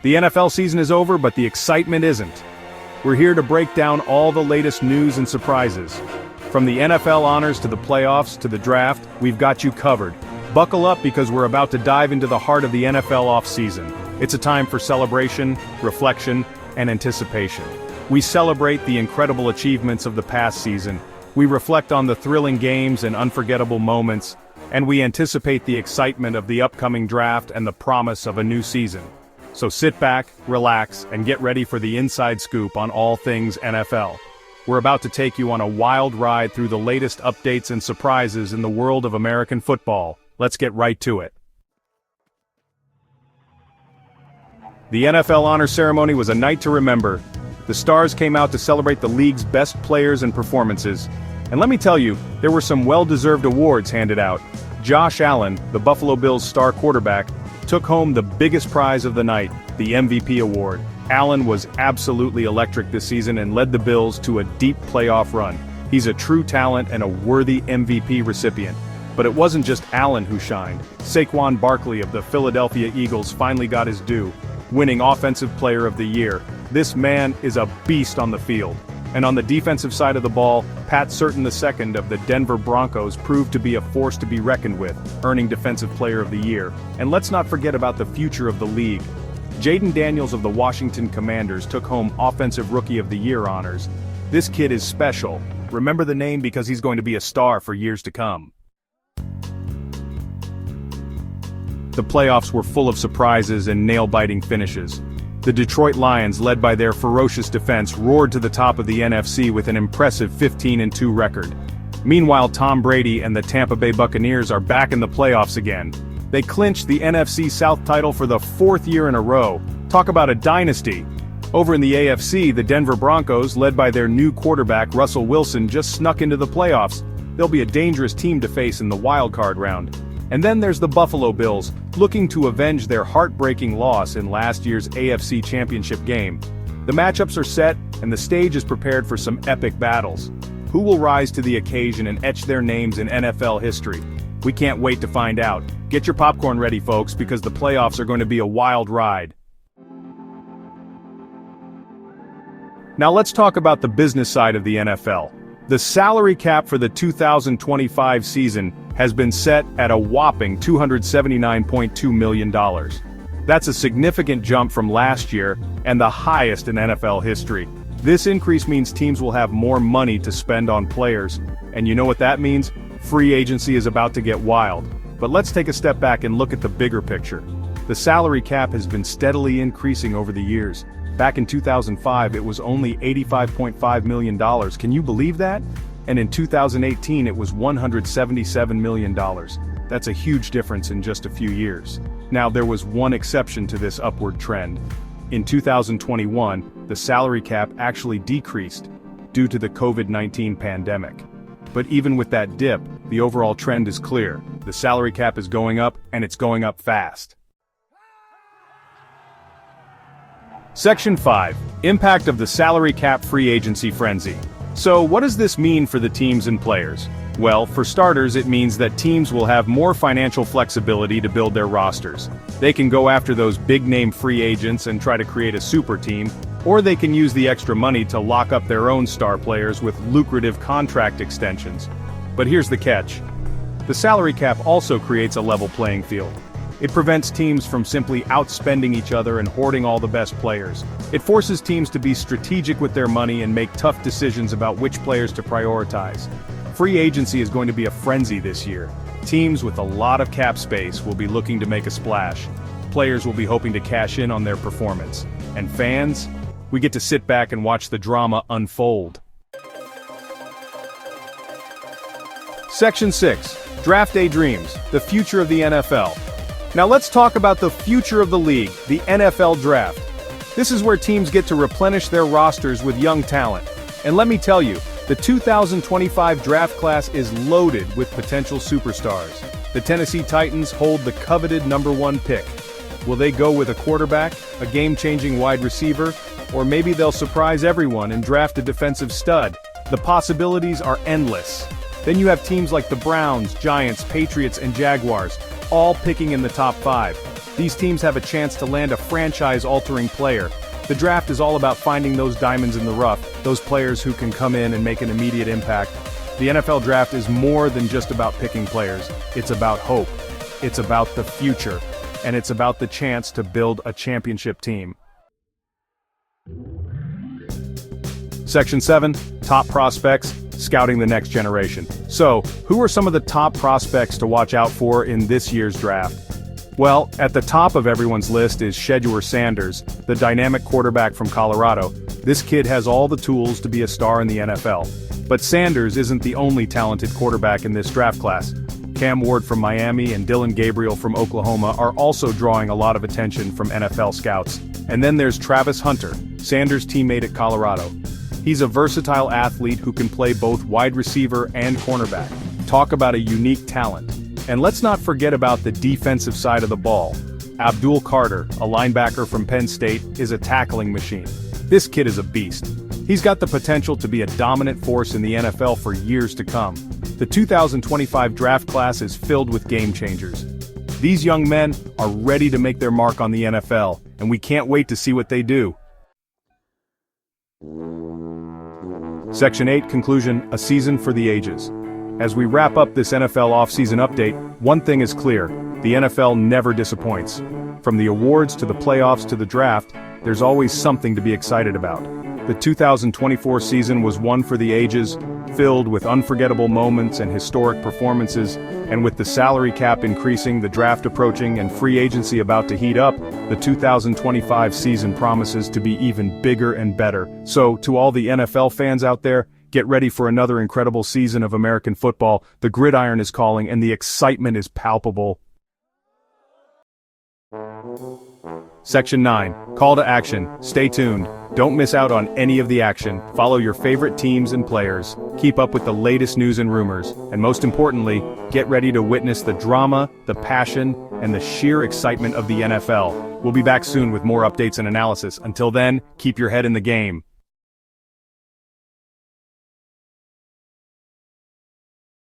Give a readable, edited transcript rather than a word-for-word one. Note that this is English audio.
The NFL season is over, but the excitement isn't. We're here to break down all the latest news and surprises. From the NFL honors to the playoffs to the draft, we've got you covered. Buckle up because we're about to dive into the heart of the NFL offseason. It's a time for celebration, reflection, and anticipation. We celebrate the incredible achievements of the past season. We reflect on the thrilling games and unforgettable moments, and we anticipate the excitement of the upcoming draft and the promise of a new season. So sit back, relax, and get ready for the inside scoop on all things NFL. We're about to take you on a wild ride through the latest updates and surprises in the world of American football. Let's get right to it. The NFL Honor Ceremony was a night to remember. The stars came out to celebrate the league's best players and performances. And let me tell you, there were some well-deserved awards handed out. Josh Allen, the Buffalo Bills star quarterback, took home the biggest prize of the night, the MVP award. Allen was absolutely electric this season and led the Bills to a deep playoff run. He's a true talent and a worthy MVP recipient. But it wasn't just Allen who shined. Saquon Barkley of the Philadelphia Eagles finally got his due, winning Offensive Player of the Year. This man is a beast on the field. And on the defensive side of the ball, Pat Surtain II of the Denver Broncos proved to be a force to be reckoned with, earning Defensive Player of the Year. And let's not forget about the future of the league. Jaden Daniels of the Washington Commanders took home Offensive Rookie of the Year honors. This kid is special. Remember the name because he's going to be a star for years to come. The playoffs were full of surprises and nail-biting finishes. The Detroit Lions, led by their ferocious defense, roared to the top of the NFC with an impressive 15-2 record. Meanwhile, Tom Brady and the Tampa Bay Buccaneers are back in the playoffs again. They clinched the NFC South title for the fourth year in a row. Talk about a dynasty. Over in the AFC, the Denver Broncos, led by their new quarterback Russell Wilson, just snuck into the playoffs. They'll be a dangerous team to face in the wild-card round. And then there's the Buffalo Bills, looking to avenge their heartbreaking loss in last year's AFC Championship game. The matchups are set, and the stage is prepared for some epic battles. Who will rise to the occasion and etch their names in NFL history? We can't wait to find out. Get your popcorn ready, folks, because the playoffs are going to be a wild ride. Now let's talk about the business side of the NFL. The salary cap for the 2025 season has been set at a whopping $279.2 million. That's a significant jump from last year and the highest in NFL history. This increase means teams will have more money to spend on players. And you know what that means? Free agency is about to get wild. But let's take a step back and look at the bigger picture. The salary cap has been steadily increasing over the years. Back in 2005, it was only $85.5 million. Can you believe that? And in 2018, it was $177 million. That's a huge difference in just a few years. Now, there was one exception to this upward trend. In 2021, the salary cap actually decreased due to the COVID-19 pandemic. But even with that dip, the overall trend is clear. The salary cap is going up, and it's going up fast. Section 5. Impact of the salary cap free agency frenzy. So, what does this mean for the teams and players? Well, for starters, it means that teams will have more financial flexibility to build their rosters. They can go after those big-name free agents and try to create a super team, or they can use the extra money to lock up their own star players with lucrative contract extensions. But here's the catch. The salary cap also creates a level playing field. It prevents teams from simply outspending each other and hoarding all the best players. It forces teams to be strategic with their money and make tough decisions about which players to prioritize. Free agency is going to be a frenzy this year. Teams with a lot of cap space will be looking to make a splash. Players will be hoping to cash in on their performance. And fans, we get to sit back and watch the drama unfold. Section 6. Draft Day Dreams, the future of the NFL. Now let's talk about the future of the league, the NFL Draft. This is where teams get to replenish their rosters with young talent. And let me tell you, the 2025 draft class is loaded with potential superstars. The Tennessee Titans hold the coveted #1 pick. Will they go with a quarterback, a game-changing wide receiver, or maybe they'll surprise everyone and draft a defensive stud? The possibilities are endless. Then you have teams like the Browns, Giants, Patriots, and Jaguars, all picking in the top 5. These teams have a chance to land a franchise-altering player. The draft is all about finding those diamonds in the rough, those players who can come in and make an immediate impact. The NFL draft is more than just about picking players. It's about hope. It's about the future. And it's about the chance to build a championship team. Section 7, Top Prospects, Scouting the Next Generation. So, who are some of the top prospects to watch out for in this year's draft? Well, at the top of everyone's list is Shedeur Sanders, the dynamic quarterback from Colorado. This kid has all the tools to be a star in the NFL. But Sanders isn't the only talented quarterback in this draft class. Cam Ward from Miami and Dillon Gabriel from Oklahoma are also drawing a lot of attention from NFL scouts. And then there's Travis Hunter, Sanders' teammate at Colorado. He's a versatile athlete who can play both wide receiver and cornerback. Talk about a unique talent. And let's not forget about the defensive side of the ball. Abdul Carter, a linebacker from Penn State, is a tackling machine. This kid is a beast. He's got the potential to be a dominant force in the NFL for years to come. The 2025 draft class is filled with game changers. These young men are ready to make their mark on the NFL, and we can't wait to see what they do. Section 8, Conclusion, A Season for the Ages. As we wrap up this NFL offseason update, one thing is clear: the NFL never disappoints. From the awards to the playoffs to the draft, there's always something to be excited about. The 2024 season was one for the ages, filled with unforgettable moments and historic performances, and with the salary cap increasing, the draft approaching, and free agency about to heat up, the 2025 season promises to be even bigger and better. So, to all the NFL fans out there, get ready for another incredible season of American football. The gridiron is calling and the excitement is palpable. Section 9, Call to Action. Stay tuned. Don't miss out on any of the action. Follow your favorite teams and players. Keep up with the latest news and rumors. And most importantly, get ready to witness the drama, the passion, and the sheer excitement of the NFL. We'll be back soon with more updates and analysis. Until then, keep your head in the game.